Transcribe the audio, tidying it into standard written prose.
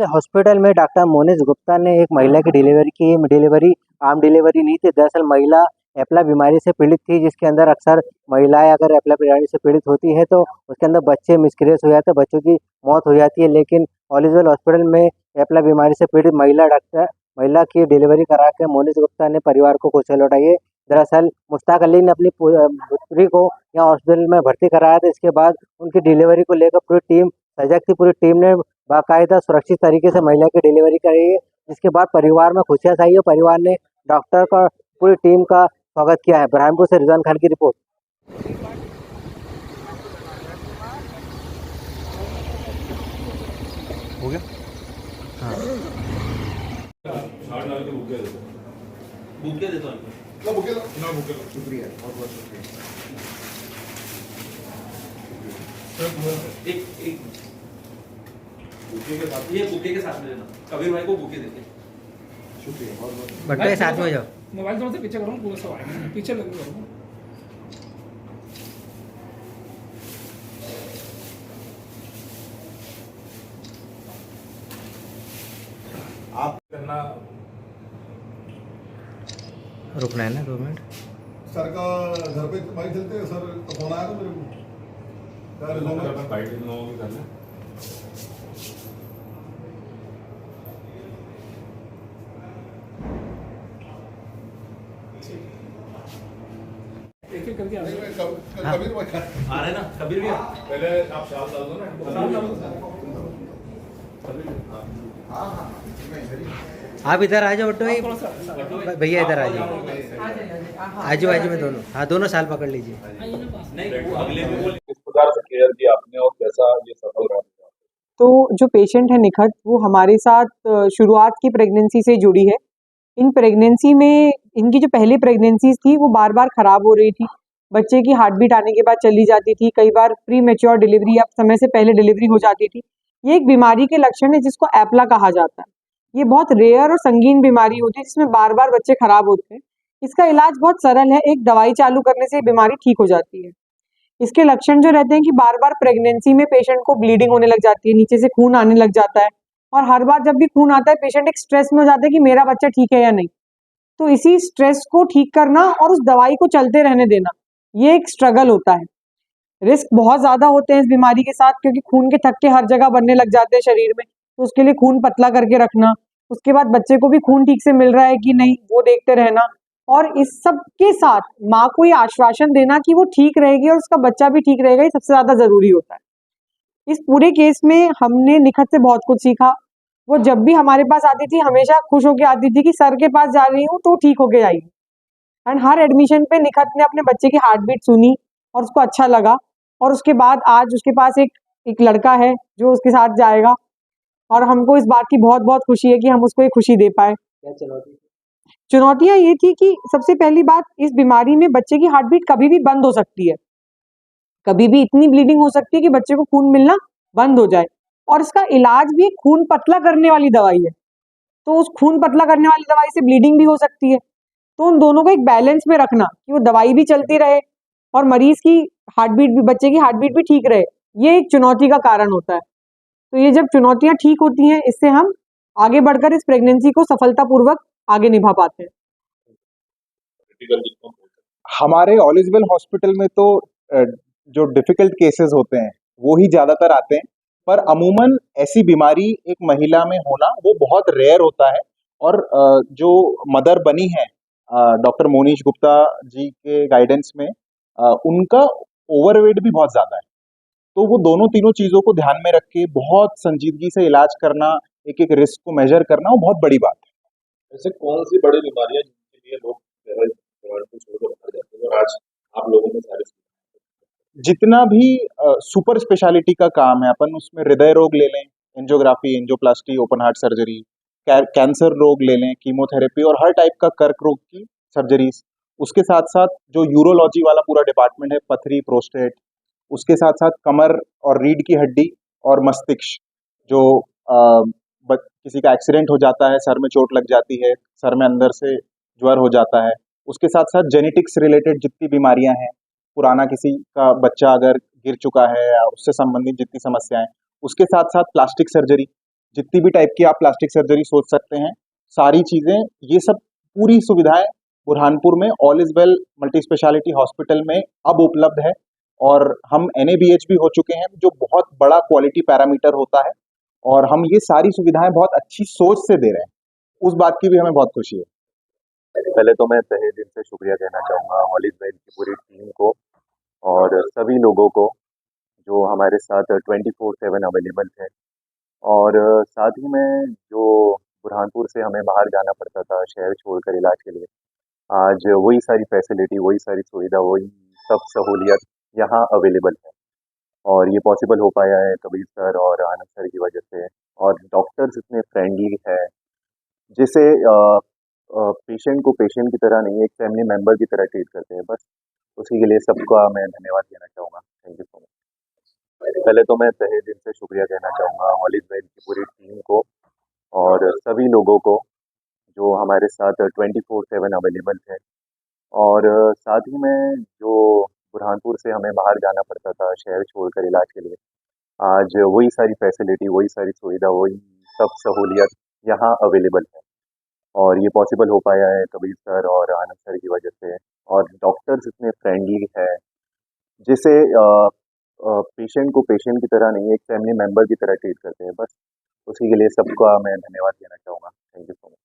Hospital में doctor Monish Gupta ने एक महिला की डिलीवरी आम डिलीवरी नहीं थी। दरअसल महिला एप्ला बीमारी से पीड़ित थी, जिसके अंदर अक्सर महिलाएं अगर एप्ला बीमारी से पीड़ित होती है तो उसके अंदर बच्चे मिसकैरेज हो जाते हैं, बच्चों की मौत हो जाती है। लेकिन ऑलिजवेल हॉस्पिटल में एप्ला बीमारी से पीड़ित महिला की डिलीवरी करा के मोनिश गुप्ता ने परिवार को खुशी लौटाई है। दरअसल मुश्ताक अली ने अपनी पुत्री को यहाँ हॉस्पिटल में भर्ती कराया था। इसके बाद उनकी डिलीवरी को लेकर पूरी टीम सजग थी। पूरी टीम ने बाकायदा सुरक्षित तरीके से महिला की डिलीवरी करी है, जिसके बाद परिवार में खुशियां छाई है। परिवार ने डॉक्टर का, पूरी टीम का स्वागत किया है। बरहामपुर से रिजवान खान की रिपोर्ट। हो गया? हाँ। बुके देता हूँ ना, बुके शुक्रिया, बहुत बहुत शुक्रिया। एक बुके के साथ, ये बुके के साथ में देना, कबीर भाई को बुके देते। शुक्रिया, बहुत बहुत। बट्टे साथ में हो जाओ। मोबाइल थोड़ा सा पीछे करो, पूरा सब आएगा पीछे लग करो। आप करना, रुकना है ना 2 मिनट। सर का घर पे भाई चलते हैं, सर का फोन आया था मेरे को। एक एक करके आ रहे हैं। कबीर भाई आ रहे ना, कबीर भैया पहले आप शाल डाल दो ना। हाँ हाँ, आप इधर आ जाओ बट्टू भाई, थोड़ा सा भैया इधर आ जाओ। आजू बाजू में दोनों, हाँ दोनों साल पकड़ लीजिए। नहीं, वो अगले में बोल। किस प्रकार से केयर किया आपने और कैसा ये सफल रहा? तो जो पेशेंट है निखत, वो हमारे साथ शुरुआत की प्रेगनेंसी से जुड़ी है। इन प्रेगनेंसी में इनकी जो पहली प्रेगनेंसीज थी वो बार बार ख़राब हो रही थी। बच्चे की हार्ट बीट आने के बाद चली जाती थी, कई बार प्री मैच्योर डिलीवरी या समय से पहले डिलीवरी हो जाती थी। ये एक बीमारी के लक्षण है जिसको एप्ला कहा जाता है। ये बहुत रेयर और संगीन बीमारी होती है जिसमें बार बार बच्चे खराब होते हैं। इसका इलाज बहुत सरल है, एक दवाई चालू करने से बीमारी ठीक हो जाती है। इसके लक्षण जो रहते हैं कि बार बार प्रेगनेंसी में पेशेंट को ब्लीडिंग होने लग जाती है, नीचे से खून आने लग जाता है, और हर बार जब भी खून आता है पेशेंट एक स्ट्रेस में हो जाता है कि मेरा बच्चा ठीक है या नहीं। तो इसी स्ट्रेस को ठीक करना और उस दवाई को चलते रहने देना, ये एक स्ट्रगल होता है। रिस्क बहुत ज़्यादा होते हैं इस बीमारी के साथ, क्योंकि खून के थक्के हर जगह बनने लग जाते हैं शरीर में। तो उसके लिए खून पतला करके रखना, उसके बाद बच्चे को भी खून ठीक से मिल रहा है कि नहीं वो देखते रहना, और इस सब के साथ माँ को ये आश्वासन देना कि वो ठीक रहेगी और उसका बच्चा भी ठीक रहेगा, ये सबसे ज़्यादा ज़रूरी होता है। इस पूरे केस में हमने निखत से बहुत कुछ सीखा। वो जब भी हमारे पास आती थी हमेशा खुश होकर आती थी कि सर के पास जा रही हूँ तो ठीक होके आएगी। एंड हर एडमिशन पे निखत ने अपने बच्चे की हार्ट बीट सुनी और उसको अच्छा लगा, और उसके बाद आज उसके पास एक लड़का है जो उसके साथ जाएगा, और हमको इस बात की बहुत बहुत खुशी है कि हम उसको ये खुशी दे पाए। चुनौतियाँ ये थी कि सबसे पहली बात, इस बीमारी में बच्चे की हार्ट बीट कभी भी बंद हो सकती है, कभी भी इतनी ब्लीडिंग हो सकती है कि बच्चे को खून मिलना बंद हो जाए, और इसका इलाज भी खून पतला करने वाली दवाई है। तो उस खून पतला करने वाली दवाई से ब्लीडिंग भी हो सकती है। तो उन दोनों को एक बैलेंस में रखना कि वो दवाई भी चलती रहे और मरीज की हार्ट बीट भी, बच्चे की हार्ट बीट भी ठीक रहे, ये एक चुनौती का कारण होता है। तो ये जब चुनौतियाँ ठीक होती हैं, इससे हम आगे बढ़कर इस प्रेगनेंसी को सफलतापूर्वक आगे निभा पाते हैं। हमारे ऑलिजवेल हॉस्पिटल में तो जो डिफिकल्ट केसेस होते हैं वो ही ज़्यादातर आते हैं, पर अमूमन ऐसी बीमारी एक महिला में होना वो बहुत रेयर होता है। और जो मदर बनी है डॉक्टर मोनिश गुप्ता जी के गाइडेंस में, उनका ओवरवेट भी बहुत ज़्यादा है। तो वो दोनों तीनों चीज़ों को ध्यान में रख के बहुत संजीदगी से इलाज करना, एक एक रिस्क को मेजर करना, वो बहुत बड़ी बात है। ऐसे कौन सी बड़ी बीमारियां जिनके लिए लोग को छोड़कर बाहर जाते हैं और आज आप लोगों ने सारे जितना भी सुपर स्पेशलिटी का काम है, अपन उसमें हृदय रोग ले लें, angiography, angioplasty, open heart surgery, cancer रोग ले लें, कीमोथेरेपी, और हर टाइप का कर्क रोग की सर्जरीज। उसके साथ साथ जो यूरोलॉजी वाला पूरा डिपार्टमेंट है, पथरी, प्रोस्टेट, उसके साथ साथ कमर और रीढ़ की हड्डी और मस्तिष्क, जो किसी का एक्सीडेंट हो जाता है, सर में चोट लग जाती है, सर में अंदर से ज्वर हो जाता है, उसके साथ साथ जेनेटिक्स रिलेटेड जितनी बीमारियां हैं, पुराना किसी का बच्चा अगर गिर चुका है या उससे संबंधित जितनी समस्याएं, उसके साथ साथ प्लास्टिक सर्जरी, जितनी भी टाइप की आप प्लास्टिक सर्जरी सोच सकते हैं, सारी चीज़ें, ये सब पूरी सुविधाएं बुरहानपुर में all is well multi speciality hospital में अब उपलब्ध है। और हम NABH भी हो चुके हैं, जो बहुत बड़ा क्वालिटी पैरामीटर होता है, और हम ये सारी सुविधाएं बहुत अच्छी सोच से दे रहे हैं। उस बात की भी हमें बहुत खुशी है। पहले तो मैं तहे दिल से शुक्रिया कहना चाहूँगा ऑल इज वेल की पूरी टीम को और सभी लोगों को जो हमारे साथ 24/7 अवेलेबल थे। और साथ ही में जो बुरहानपुर से हमें बाहर जाना पड़ता था शहर छोड़कर इलाज के लिए, आज वही सारी फैसिलिटी, वही सारी सुविधा, वही सब सहूलियत यहाँ अवेलेबल है। और ये पॉसिबल हो पाया है कबीर सर और आनंद सर की वजह से। और डॉक्टर्स इतने फ्रेंडली है, जिसे पेशेंट को पेशेंट की तरह नहीं, एक फैमिली मेंबर की तरह ट्रीट करते हैं। बस उसी के लिए सबका मैं धन्यवाद देना चाहूँगा। Thank you so much. पहले तो मैं तहे दिल से शुक्रिया कहना चाहूँगा ऑल इज वेल की पूरी टीम को और सभी लोगों को जो हमारे साथ 24/7 अवेलेबल थे। और साथ ही में जो बुरहानपुर से हमें बाहर जाना पड़ता था शहर छोड़कर इलाज के लिए, आज वही सारी फैसिलिटी, वही सारी सुविधा, वही सब सहूलियत यहाँ अवेलेबल है। और ये पॉसिबल हो पाया है कबीर सर और आनंद सर की वजह से। और डॉक्टर्स इतने फ्रेंडली है, जिसे पेशेंट को पेशेंट की तरह नहीं, एक फैमिली मेंबर की तरह ट्रीट करते हैं। बस उसी के लिए सबका मैं धन्यवाद देना चाहूँगा। Thank you so much.